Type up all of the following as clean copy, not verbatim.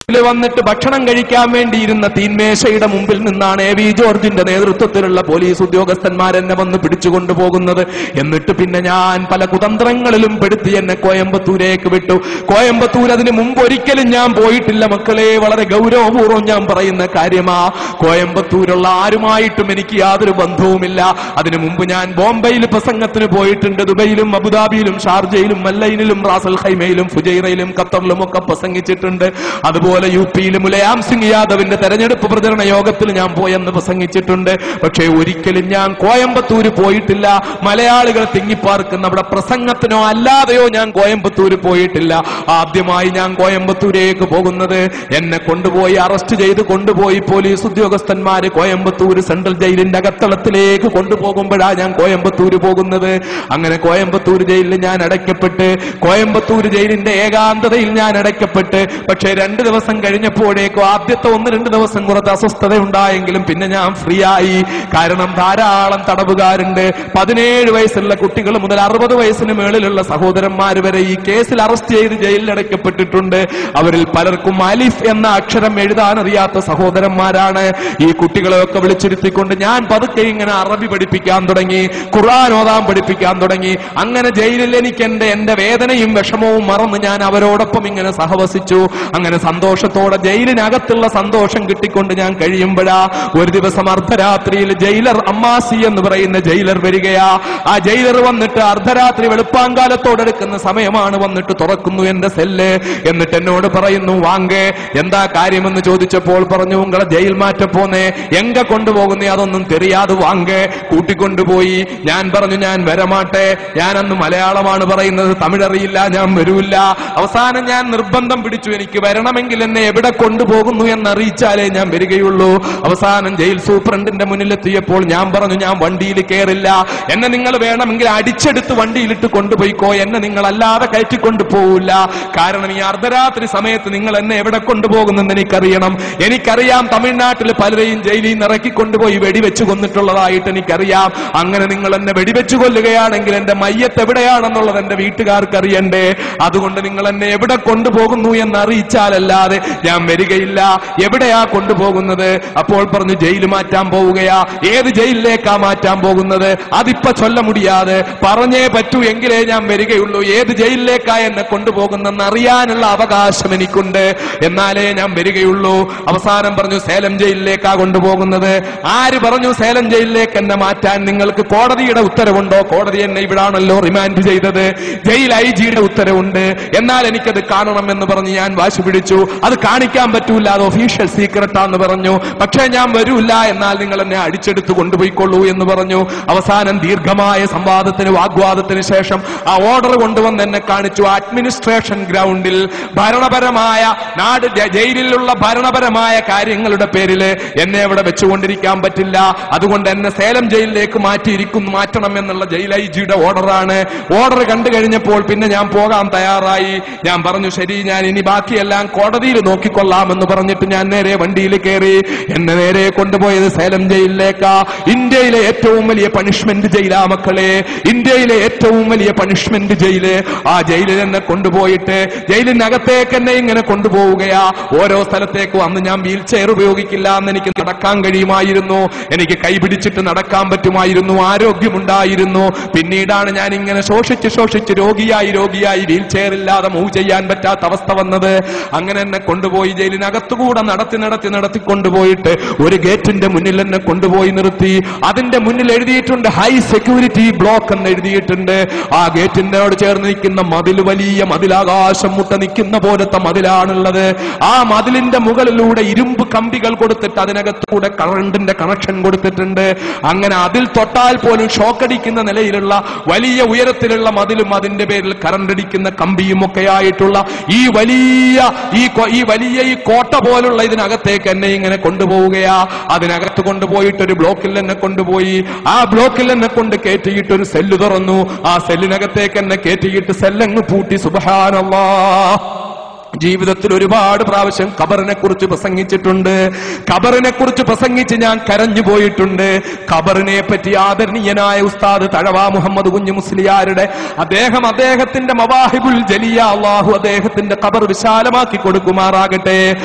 വന്നിട്ട് ഭക്ഷണം കഴിക്കാൻ വേണ്ടിയിരുന്ന തീന്മേശയുടെ മുമ്പിൽ നിന്നാണ് എ വി ജോർജിന്റെ നേതൃത്വത്തിലുള്ള പോലീസ് ഉദ്യോഗസ്ഥന്മാരെന്നെ വന്ന് പിടിച്ചുകൊണ്ടുപോകുന്നത്. എന്നിട്ട് പിന്നെ ഞാൻ പല കുതന്ത്രങ്ങളിലും പെടുത്തി എന്നെ കോയമ്പത്തൂരേക്ക് വിട്ടു. കോയമ്പത്തൂർ അതിന് മുമ്പ് ഒരിക്കലും ഞാൻ പോയിട്ടില്ല മക്കളെ, വളരെ ഗൗരവപൂർവ്വം ഞാൻ പറയുന്ന കാര്യമാ. കോയമ്പത്തൂരുള്ള ആരുമായിട്ടും എനിക്ക് യാതൊരു ബന്ധവുമില്ല. അതിനു മുമ്പ് ഞാൻ ബോംബെയിൽ പ്രസംഗത്തിന് പോയിട്ടുണ്ട്. ദുബൈയിലും അബുദാബിയിലും ഷാർജയിലും മല്ലൈനിലും റാസൽ ഖൈമയിലും ഫുജൈറയിലും ഖത്തറിലും ഒക്കെ പ്രസംഗിച്ചിട്ടുണ്ട്. അതുപോലെ യു പിയിലെ മുലായം സിംഗ് യാദവിന്റെ തെരഞ്ഞെടുപ്പ് പ്രചരണ യോഗത്തിൽ ഞാൻ പോയെന്ന് പ്രസംഗിച്ചിട്ടുണ്ട്. പക്ഷേ ഒരിക്കലും ഞാൻ കോയമ്പത്തൂര് പോയിട്ടില്ല. മലയാളികൾ തിങ്ങിപ്പാർക്കുന്ന അവിടെ പ്രസംഗത്തിനോ അല്ലാതെയോ ഞാൻ കോയമ്പത്തൂര് പോയിട്ടില്ല. ആദ്യമായി ഞാൻ കോയമ്പത്തൂരേക്ക് പോകുന്നത് എന്നെ കൊണ്ടുപോയി അറസ്റ്റ് ചെയ്ത് കൊണ്ടുപോയി പോലീസ് ഉദ്യോഗസ്ഥന്മാര് കോയമ്പത്തൂര് സെൻട്രൽ ജയിലിന്റെ അകത്തളത്തിലേക്ക് കൊണ്ടുപോകുമ്പോഴാണ് ഞാൻ കോയമ്പത്തൂര് പോകുന്നത്. അങ്ങനെ കോയമ്പത്തൂർ ജയിലിൽ ഞാൻ അടയ്ക്കപ്പെട്ട്, കോയമ്പത്തൂർ ജയിലിന്റെ ഏകാന്തതയിൽ ഞാൻ അടയ്ക്കപ്പെട്ട്. പക്ഷേ 2 ദിവസം കഴിഞ്ഞപ്പോഴേക്കും ആദ്യത്തെ 1-2 ദിവസം കുറച്ച് അസ്വസ്ഥത ഉണ്ടായെങ്കിലും പിന്നെ ഞാൻ ഫ്രീ ആയി. കാരണം ധാരാളം തടവുകാരുണ്ട്. 17 വയസ്സുള്ള കുട്ടികൾ മുതൽ 60 വയസ്സിന് മേളിലുള്ള സഹോദരന്മാർ വരെ ഈ കേസിൽ അറസ്റ്റ് ചെയ്ത് ജയിലിൽ അടയ്ക്കപ്പെട്ടിട്ടുണ്ട്. അവരിൽ പലർക്കും അലിഫ് എന്ന അക്ഷരം എഴുതാനറിയാത്ത സഹോദരന്മാരാണ്. ഈ കുട്ടികളെയൊക്കെ വിളിച്ചിരുത്തിക്കൊണ്ട് ഞാൻ പതുക്കെ ഇങ്ങനെ അറബി പഠിപ്പിക്കാൻ തുടങ്ങി, ഖുർആൻ ഓതാൻ പഠിപ്പിക്കാൻ തുടങ്ങി. അങ്ങനെ ജയിലിൽ എനിക്ക് എന്റെ വേദനയും വിഷമവും മറന്ന് ഞാൻ അവരോടൊപ്പം ഇങ്ങനെ സഹവസിച്ചു. അങ്ങനെ സന്തോഷത്തോടെ ജയിലിനകത്തുള്ള സന്തോഷം കിട്ടിക്കൊണ്ട് ഞാൻ കഴിയുമ്പോഴാ ഒരു ദിവസം അർദ്ധരാത്രിയിൽ ജയിലർ അമ്മാസി എന്ന് പറയുന്ന ജയിലർ വരികയാ. ആ ജയിലർ വന്നിട്ട് അർദ്ധരാത്രി വെളുപ്പാങ്കാലത്തോടെടുക്കുന്ന സമയമാണ്, വന്നിട്ട് തുറക്കുന്നു എന്റെ സെല്ല്. എന്നിട്ട് എന്നോട് പറയുന്നു, വാങ്ങേ എന്താ കാര്യമെന്ന് ചോദിച്ചപ്പോൾ പറഞ്ഞു, ഉങ്ങളെ ജയിൽ മാറ്റപ്പോന്നേ, എങ്ക കൊണ്ടുപോകുന്നേ അതൊന്നും തെരിയാതെ വാങ്ങേ, കൂട്ടിക്കൊണ്ടുപോയി. ഞാൻ പറഞ്ഞു ഞാൻ വരമാട്ടെ. ഞാൻ അന്ന് മലയാളമാണ് പറയുന്നത്, തമിഴറിയില്ല, ഞാൻ വരൂല്ല. അവസാനം ഞാൻ നിർബന്ധം പിടിച്ചു, എനിക്ക് വരണമെങ്കിൽ എന്നെ എവിടെ കൊണ്ടുപോകുന്നു എന്നറിയിച്ചാലേ ഞാൻ വരികയുള്ളൂ. അവസാനം ജയിൽ സൂപ്രണ്ടിന്റെ മുന്നിലെത്തിയപ്പോൾ ഞാൻ പറഞ്ഞു, ഞാൻ വണ്ടിയിൽ കയറില്ല, എന്നെ നിങ്ങൾ വേണമെങ്കിൽ അടിച്ചെടുത്ത് വണ്ടിയിലിട്ട് കൊണ്ടുപോയിക്കോ, എന്നെ നിങ്ങൾ അല്ലാതെ കയറ്റിക്കൊണ്ടു പോവില്ല. കാരണം ഈ അർദ്ധരാത്രി സമയത്ത് നിങ്ങൾ എന്നെ എവിടെ കൊണ്ടുപോകുന്നെന്ന് എനിക്കറിയണം. എനിക്കറിയാം തമിഴ്നാട്ടിൽ പലരെയും ജയിലിൽ നിന്ന് ഇറക്കിക്കൊണ്ടുപോയി വെടിവെച്ച് കൊന്നിട്ടുള്ളതായിട്ട് എനിക്കറിയാം. അങ്ങനെ നിങ്ങൾ എന്നെ വെടിവെച്ച് കൊല്ലുകയാണെങ്കിൽ എന്റെ മയ്യത്ത് എവിടെയാണെന്നുള്ളത് എന്റെ വീട്ടുകാർക്ക് അറിയണ്ടേ. അതുകൊണ്ട് നിങ്ങൾ എന്നെ എവിടെ കൊണ്ടുപോകുന്നു എന്നറിയിച്ചാലല്ലാതെ ഞാൻ വരികയില്ല. എവിടെയാ കൊണ്ടുപോകുന്നത്? അപ്പോൾ പറഞ്ഞു, ജയിൽ മാറ്റാൻ പോവുകയാ. ഏത് ജയിലിലേക്കാ മാറ്റാൻ പോകുന്നത്? അതിപ്പോ ചൊല്ല മുടിയാതെ പറഞ്ഞേ പറ്റൂ, എങ്കിലേ ഞാൻ വരികയുള്ളൂ. ഏത് ജയിലിലേക്കാ എന്നെ കൊണ്ടുപോകുന്നെന്ന് അറിയാനുള്ള അവകാശം എനിക്കുണ്ട്, എന്നാലേ ഞാൻ വരികയുള്ളൂ. അവസാനം പറഞ്ഞു, സേലം ജയിലിലേക്കാ കൊണ്ടുപോകുന്നത്. ആര് പറഞ്ഞു സേലം ജയിലിലേക്ക് എന്നെ മാറ്റാൻ? നിങ്ങൾക്ക് കോടതിയുടെ ഉത്തരവുണ്ടോ? കോടതി എന്നെ ഇവിടാണല്ലോ റിമാൻഡ് ചെയ്തത്. ജയിൽ IG-യുടെ ഉത്തരവുണ്ട്, എന്നാൽ എനിക്കത് കാണണം എന്ന് പറഞ്ഞ് ഞാൻ വാശി പിടിച്ചു. അത് കാണിക്കാൻ പറ്റൂല, അത് ഒഫീഷ്യൽ സീക്രട്ടാന്ന് പറഞ്ഞു. പക്ഷേ ഞാൻ വരൂല്ല, എന്നാൽ നിങ്ങൾ എന്നെ അടിച്ചെടുത്ത് കൊണ്ടുപോയിക്കൊള്ളൂ എന്ന് പറഞ്ഞു. അവസാനം ദീർഘമായ സംവാദത്തിന് വാഗ്വാദത്തിന് ശേഷം ആ ഓർഡർ കൊണ്ടുവന്ന് എന്നെ കാണിച്ചു. അഡ്മിനിസ്ട്രേഷൻ ഗ്രൗണ്ടിൽ ഭരണപരമായ ജയിലിലുള്ള ഭരണപരമായ കാര്യങ്ങളുടെ പേരിൽ എന്നെ അവിടെ വെച്ചുകൊണ്ടിരിക്കാൻ പറ്റില്ല. അതുകൊണ്ട് എന്നെ സേലം ജയിലിലേക്ക് മാറ്റണം എന്നുള്ള ജയിൽ IG-യുടെ ഓർഡറാണ്. ഓർഡർ കണ്ടു കഴിഞ്ഞപ്പോൾ പിന്നെ ഞാൻ പോകാൻ തയ്യാറായി. ഞാൻ പറഞ്ഞു, ശരി, ഞാൻ ഇനി ബാക്കിയെല്ലാം കോടതിയിൽ നോക്കിക്കൊള്ളാമെന്ന് പറഞ്ഞിട്ട് ഞാൻ നേരെ വണ്ടിയിൽ കയറി. എന്നെ നേരെ കൊണ്ടുപോയത് സേലം ജയിലിലേക്കാ. ഇന്ത്യയിലെ ഏറ്റവും വലിയ പണിഷ്മെന്റ് ജയിലാ മക്കളെ, ഇന്ത്യയിലെ ഏറ്റവും വലിയ പണിഷ്മെന്റ് ജയില്. ആ ജയിലിൽ എന്നെ കൊണ്ടുപോയിട്ട് ജയിലിനകത്തേക്ക് എന്നെ ഇങ്ങനെ കൊണ്ടുപോവുകയാ. ഓരോ സ്ഥലത്തേക്കും അന്ന് ഞാൻ വീൽ ചെയർ ഉപയോഗിക്കില്ല, എന്ന് എനിക്ക് നടക്കാൻ കഴിയുമായിരുന്നു, എനിക്ക് കൈപിടിച്ചിട്ട് നടക്കാൻ പറ്റുമായിരുന്നു, ആരോഗ്യമുണ്ടായിരുന്നു. പിന്നീടാണ് ഞാൻ ഇങ്ങനെ ശോഷിച്ച് രോഗിയായി വീൽ ചെയർ ഇല്ലാതെ മൂവ് ചെയ്യാൻ പറ്റാത്ത അവസ്ഥ വന്നത്. അങ്ങനെ എന്നെ കൊണ്ടുപോയി ജയിലിനകത്തുകൂടെ നടത്തി കൊണ്ടുപോയിട്ട് ഒരു ഗേറ്റിന്റെ മുന്നിൽ എന്നെ കൊണ്ടുപോയി നിർത്തി. അതിന്റെ മുന്നിൽ എഴുതിയിട്ടുണ്ട് ഹൈ സെക്യൂരിറ്റി ബ്ലോക്ക് എന്ന് എഴുതിയിട്ടുണ്ട്. ആ ഗേറ്റിനോട് ചേർന്ന് നിൽക്കുന്ന മതിൽ വലിയ മതിലാകാശം മുട്ട നിൽക്കുന്ന പോലത്തെ മതിലാണുള്ളത്. ആ മതിലിന്റെ മുകളിലൂടെ ഇരുമ്പ് കമ്പികൾ കൊടുത്തിട്ട് അതിനകത്തൂടെ കറണ്ടിന്റെ കണക്ഷൻ കൊടുത്തിട്ടുണ്ട്. അങ്ങനെ അതിൽ തൊട്ടാൽ പോലും ഷോക്കടിക്കുന്ന നിലയിലുള്ള വലിയ ഉയരത്തിലുള്ള മതിലും അതിന്റെ പേരിൽ കറണ്ടടിക്കുന്ന കമ്പിയും ഒക്കെ ആയിട്ടുള്ള ഈ വലിയ കോട്ട പോലുള്ള ഇതിനകത്തേക്ക് എന്നെ ഇങ്ങനെ കൊണ്ടുപോവുകയാ. അതിനകത്ത് കൊണ്ടുപോയിട്ട് ഒരു ബ്ലോക്കിൽ എന്നെ കൊണ്ടുപോയി. ആ ബ്ലോക്കിൽ എന്നെ കൊണ്ട് കയറ്റിയിട്ട് ഒരു സെല്ല് തുറന്നു. ആ സെല്ലിനകത്തേക്ക് എന്നെ കയറ്റിയിട്ട് സെല്ലങ്ങ് പൂട്ടി. സുബ്ഹാനല്ലാഹ്. ജീവിതത്തിൽ ഒരുപാട് പ്രാവശ്യം ഖബറിനെ കുറിച്ച് പ്രസംഗിച്ചിട്ടുണ്ട്. ഖബറിനെ കുറിച്ച് പ്രസംഗിച്ച് ഞാൻ കരഞ്ഞു പോയിട്ടുണ്ട്. ഖബറിനെ പറ്റി ആദരണീയനായ ഉസ്താദ് തഴവ മുഹമ്മദ് കുഞ്ഞു മുസ്ലിയാരുടെ അദ്ദേഹത്തിന്റെ മവാഹിബുൽ ജലിയ, അല്ലാഹു അദ്ദേഹത്തിന്റെ ഖബർ വിശാലമാക്കി കൊടുക്കുമാറാകട്ടെ.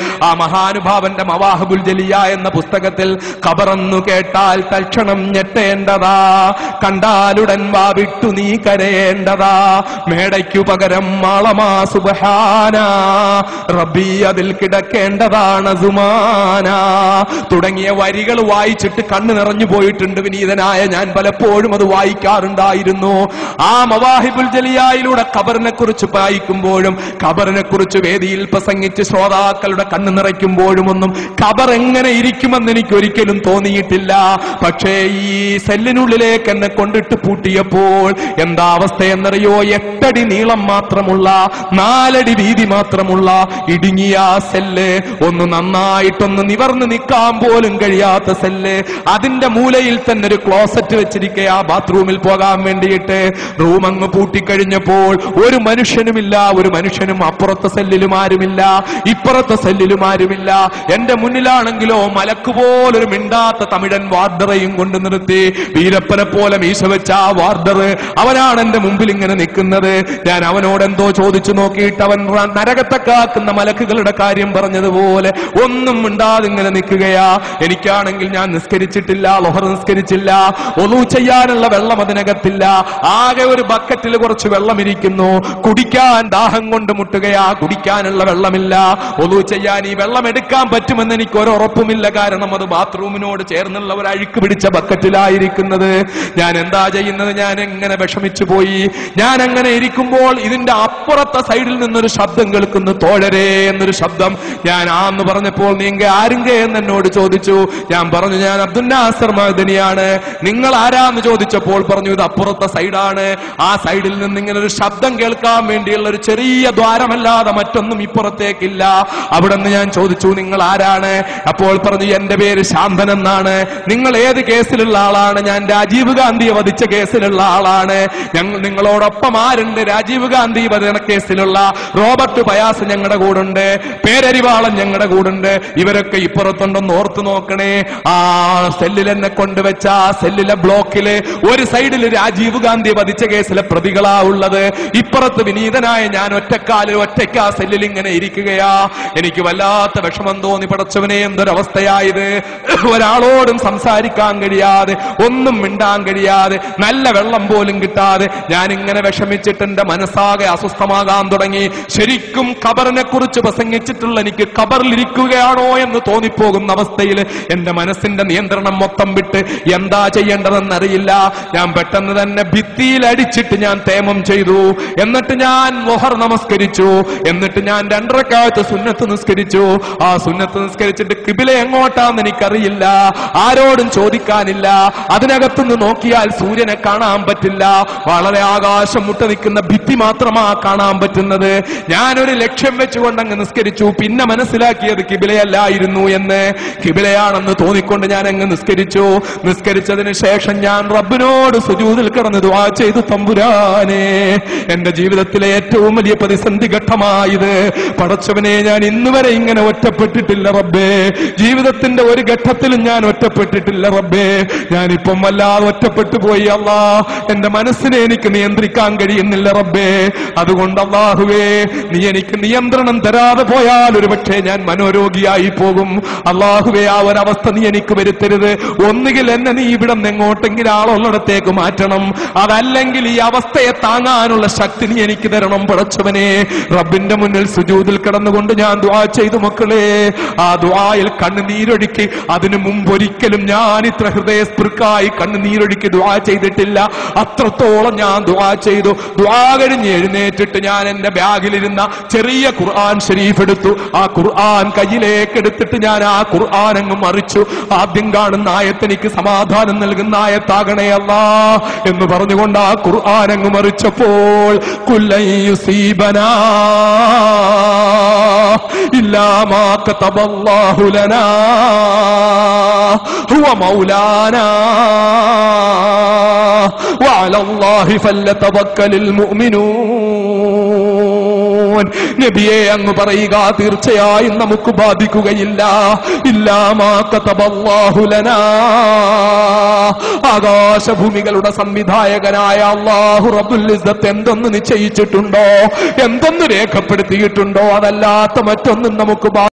ആ മഹാനുഭാവന്റെ മവാഹിബുൽ ജലിയ എന്ന പുസ്തകത്തിൽ ഖബറെന്നു കേട്ടാൽ തൽക്ഷണം ഞെട്ടേണ്ടതാ, കണ്ടാലുടൻ വാവിട്ടു നീ കരയേണ്ടതാ, മേടയ്ക്കു പകരം മാളമാ സുബ്ഹാന, റബ്ബി അതിൽ കിടക്കേണ്ടതാണ് സുമാന തുടങ്ങിയ വരികൾ വായിച്ചിട്ട് കണ്ണു നിറഞ്ഞു പോയിട്ടുണ്ട്. വിനീതനായ ഞാൻ പലപ്പോഴും അത് വായിക്കാറുണ്ടായിരുന്നു. ആ മവാഹിബുൽ ജലിയയിലൂടെ ഖബറിനെ കുറിച്ച് വായിക്കുമ്പോഴും ഖബറിനെ കുറിച്ച് വേദിയിൽ പ്രസംഗിച്ച് ശ്രോതാക്കളുടെ കണ്ണു നിറയ്ക്കുമ്പോഴും ഒന്നും ഖബർ എങ്ങനെ ഇരിക്കുമെന്ന് എനിക്ക് ഒരിക്കലും തോന്നിയിട്ടില്ല. പക്ഷേ ഈ സെല്ലിനുള്ളിലേക്ക് എന്നെ കൊണ്ടിട്ട് പൂട്ടിയപ്പോൾ എന്താ അവസ്ഥയെന്നറിയോ? 8 അടി നീളം മാത്രമുള്ള 4 അടി വീതി മാത്രമുള്ള ഇടുങ്ങിയ സെല്ല്, ഒന്ന് നന്നായിട്ടൊന്ന് നിവർന്ന് നിൽക്കാൻ പോലും കഴിയാത്ത സെല്ല്, അതിന്റെ മൂലയിൽ തന്നെ ഒരു ക്ലോസറ്റ് വെച്ചിരിക്കുക ബാത്റൂമിൽ പോകാൻ വേണ്ടിയിട്ട്. റൂം അങ്ങ് പൂട്ടിക്കഴിഞ്ഞപ്പോൾ ഒരു മനുഷ്യനുമില്ല. ഒരു മനുഷ്യനും അപ്പുറത്തെ സെല്ലിലും ആരുമില്ല, ഇപ്പുറത്തെ സെല്ലിലും ആരുമില്ല. എന്റെ മുന്നിലാണെങ്കിലോ മലക്ക് പോലൊരു മിണ്ടാത്ത തമിഴൻ വാർഡറെയും കൊണ്ട് നിർത്തി. വീരപ്പനെ പോലെ മീശ വെച്ച ആ വാർഡർ, അവനാണ് എന്റെ മുമ്പിൽ ഇങ്ങനെ നിൽക്കുന്നത്. ഞാൻ അവനോട് എന്തോ ചോദിച്ചു നോക്കിയിട്ട് അവൻ നരകത്തെ കാക്കുന്ന മലക്കുകളുടെ കാര്യം പറഞ്ഞതുപോലെ ഒന്നും മിണ്ടാതെ ഇങ്ങനെ നിൽക്കുകയാ. എനിക്കാണെങ്കിൽ ഞാൻ നിസ്കരിച്ചിട്ടില്ല, ളുഹർ നിസ്കരിച്ചില്ല, ഒളു ചെയ്യാനുള്ള വെള്ളം അതിനകത്തില്ല. ആകെ ഒരു ബക്കറ്റിൽ കുറച്ച് വെള്ളം ഇരിക്കുന്നു. കുടിക്കാൻ ദാഹം കൊണ്ട് മുട്ടുകയാ, കുടിക്കാനുള്ള വെള്ളമില്ല. ഒളു ചെയ്യാൻ ഈ വെള്ളം എടുക്കാൻ പറ്റുമെന്ന് എനിക്ക് ഒരു ഉറപ്പുമില്ല. കാരണം അത് ബാത്റൂമിനോട് ചേർന്നുള്ള ഒരു അഴുക്ക് പിടിച്ച ബക്കറ്റിലായിരിക്കുന്നത്. ഞാൻ എന്താ ചെയ്യുന്നത്? ഞാൻ എങ്ങനെ വിഷമിച്ചു പോയി. ഞാൻ അങ്ങനെ ഇരിക്കുമ്പോൾ ഇതിന്റെ അപ്പുറത്തെ സൈഡിൽ നിന്നൊരു ശബ്ദം കേൾക്കുന്നു, തോഴരേ എന്നൊരു ശബ്ദം. ഞാൻ ആന്ന് പറഞ്ഞപ്പോൾ നീങ്ക ആരുങ്ക എന്ന് എന്നോട് ചോദിച്ചു. ഞാൻ പറഞ്ഞു ഞാൻ അബ്ദുൽ നാസർ മഅദനിയാണ്. നിങ്ങൾ ആരാന്ന് ചോദിച്ചപ്പോൾ പറഞ്ഞു ഇത് അപ്പുറത്തെ സൈഡാണ്. ആ സൈഡിൽ നിന്ന് ഇങ്ങനെ ഒരു ശബ്ദം കേൾക്കാൻ വേണ്ടിയുള്ള ഒരു ചെറിയ ദ്വാരമല്ലാതെ മറ്റൊന്നും ഇപ്പുറത്തേക്കില്ല. അവിടെ നിന്ന് ഞാൻ ചോദിച്ചു നിങ്ങൾ ആരാണ്? അപ്പോൾ പറഞ്ഞു എന്റെ പേര് ശാന്തൻ എന്നാണ്. നിങ്ങൾ ഏത് കേസിലുള്ള ആളാണ്? ഞാൻ രാജീവ് ഗാന്ധിയെ വധിച്ച കേസിലുള്ള ആളാണ്. നിങ്ങളോടൊപ്പം ആരുണ്ട്? രാജീവ് ഗാന്ധി വധന കേസിലുള്ള റോബർട്ട് പയാസ് ഞങ്ങളുടെ കൂടുണ്ട്, പേരരിവാളൻ ഞങ്ങളുടെ കൂടുണ്ട്. ഇവരൊക്കെ ഇപ്പുറത്തുണ്ടെന്ന് ഓർത്തു നോക്കണേ. ആ സെല്ലിൽ എന്നെ കൊണ്ടുവച്ച ആ സെല്ലിലെ ബ്ലോക്കില് ഒരു സൈഡിൽ രാജീവ് ഗാന്ധി വധിച്ച കേസിലെ പ്രതികളാ ഉള്ളത്, ഇപ്പുറത്ത് വിനീതനായ ഞാൻ ഒറ്റയ്ക്ക് ആ സെല്ലിൽ ഇങ്ങനെ ഇരിക്കുകയാ. എനിക്ക് വല്ലാത്ത വിഷമം തോന്നി. പടച്ചവനെ എന്തൊരവസ്ഥയായത്! ഒരാളോടും സംസാരിക്കാൻ കഴിയാതെ, ഒന്നും മിണ്ടാൻ കഴിയാതെ, നല്ല വെള്ളം പോലും കിട്ടാതെ ഞാൻ ഇങ്ങനെ വിഷമിച്ചിട്ട് എന്റെ മനസ്സാകെ അസ്വസ്ഥമാകാൻ തുടങ്ങി. ശരിക്കും ഖബറിനെ കുറിച്ച് പ്രസംഗിച്ചിട്ടുള്ള എനിക്ക് ഖബറിലിരിക്കുകയാണോ എന്ന് തോന്നിപ്പോകുന്ന അവസ്ഥയിൽ എന്റെ മനസ്സിന്റെ നിയന്ത്രണം മൊത്തം വിട്ട് എന്താ ചെയ്യേണ്ടതെന്നറിയില്ല. ഞാൻ പെട്ടെന്ന് തന്നെ ഭിത്തിയിൽ അടിച്ചിട്ട് ഞാൻ തേമം ചെയ്തു. എന്നിട്ട് ഞാൻ ളുഹർ നമസ്കരിച്ചു. എന്നിട്ട് ഞാൻ 2 റക്അത്ത് സുന്നത്ത് നിസ്കരിച്ചു. ആ സുന്നത്ത് നിസ്കരിച്ചിട്ട് ഖിബില എങ്ങോട്ടാന്ന് എനിക്കറിയില്ല, ആരോടും ചോദിക്കാനില്ല. അതിനകത്തുനിന്ന് നോക്കിയാൽ സൂര്യനെ കാണാൻ പറ്റില്ല. വളരെ ആകാശം മുട്ട നിൽക്കുന്ന ഭിത്തി മാത്രമാ കാണാൻ പറ്റുന്നത്. ഞാനൊരു ലക്ഷ്യം വെച്ചുകൊണ്ട് അങ്ങ് നിസ്കരിച്ചു. പിന്നെ മനസ്സിലാക്കിയത് ഖിബിലയല്ലായിരുന്നു എന്ന്. ഖിബിലയാണെന്ന് തോന്നിക്കൊണ്ട് ഞാൻ അങ്ങ് നിസ്കരിച്ചു. നിസ്കരിച്ചതിന് ശേഷം ഞാൻ റബ്ബിനോട് സുജൂദിൽ കിടന്ന് ദുആ ചെയ്തു, തമ്പുരാനെ എന്റെ ജീവിതത്തിലെ ഏറ്റവും വലിയ പ്രതിസന്ധി ഘട്ടമായത്. പടച്ചവനെ ഞാൻ ഇന്നുവരെ ഇങ്ങനെ ഒറ്റപ്പെട്ടിട്ടില്ല റബ്ബേ. ജീവിതത്തിന്റെ ഒരു ഘട്ടത്തിലും ഞാൻ ഒറ്റപ്പെട്ടിട്ടില്ല റബ്ബേ. ഞാനിപ്പം വല്ലാതെ ഒറ്റപ്പെട്ടു പോയി അല്ലാ. എന്റെ മനസ്സിനെ എനിക്ക് നിയന്ത്രിക്കാൻ കഴിയുന്നില്ല റബ്ബേ. അതുകൊണ്ട് അല്ലാഹുവേ നീ എനിക്ക് നിയന്ത്രണം തരാതെ പോയാൽ ഒരുപക്ഷെ ഞാൻ മനോരോഗിയായി പോകും. അല്ലാഹുവേ ആ ഒരവസ്ഥ നീ എനിക്ക് വരുത്തരുത്. ഒന്നുകിൽ എന്നെ നീ ഇവിടെ നിന്ന് എങ്ങോട്ടെങ്കിലും ആളുള്ളിടത്തേക്ക് മാറ്റണം, അതല്ലെങ്കിൽ ഈ അവസ്ഥയെ താങ്ങാനുള്ള ശക്തി നീ എനിക്ക് തരണം പടച്ചവനെ. റബ്ബിന്റെ മുന്നിൽ സുജൂദിൽ കിടന്നുകൊണ്ട് ഞാൻ ദുആ ചെയ്തു മക്കളെ. ആ ദുആയിൽ കണ്ണുനീരൊഴുക്കി. അതിനു മുമ്പ് ഒരിക്കലും ഞാൻ ഇത്ര ഹൃദയസ്പൃക്കായി കണ്ണുനീരൊഴുക്കി ദുആ ചെയ്തിട്ടില്ല. അത്രത്തോളം ഞാൻ ദുആ ചെയ്തു. ദുആ കഴിഞ്ഞ് എഴുന്നേറ്റിട്ട് ഞാൻ എന്റെ ബാഗിലിരുന്ന ചെറിയ ഖുർആൻ ഷരീഫ് എടുത്തു. ആ ഖുർആൻ കയ്യിലേക്ക് എടുത്തിട്ട് ഞാൻ ആ ഖുർആൻ അങ്ങ് മറിച്ചു. ആദ്യം കാണുന്ന ആയത്ത് എനിക്ക് സമാധാനം നൽകുന്ന ആയത്താകണേ അല്ലാ എന്ന് പറഞ്ഞുകൊണ്ട് ആ ഖുർആൻ അങ്ങ് മറിച്ചപ്പോൾ കുല്ലൻ യുസീബനാ ഇല്ലാ മാ കതബല്ലാഹു ലനാ ഹുവ മൗലാനാ വഅലല്ലാഹി ഫല്യതവക്കലിൽ മുഅ്മിനൂൻ. ബാധിക്കുമോൻ? നബിയെ അങ്ങ് പറയുക, തീർച്ചയായും നമുക്ക് ബാധിക്കുകയില്ല. ഇല്ലാ മാ കതബല്ലാഹു ലനാ. ആകാശഭൂമികളുടെ സംവിധായകനായ അല്ലാഹു റബ്ബുൽ ഇസ്സത്ത് എന്തൊന്ന് നിശ്ചയിച്ചിട്ടുണ്ടോ, എന്തൊന്ന് രേഖപ്പെടുത്തിയിട്ടുണ്ടോ, അതല്ലാത്ത മറ്റൊന്നും നമുക്ക്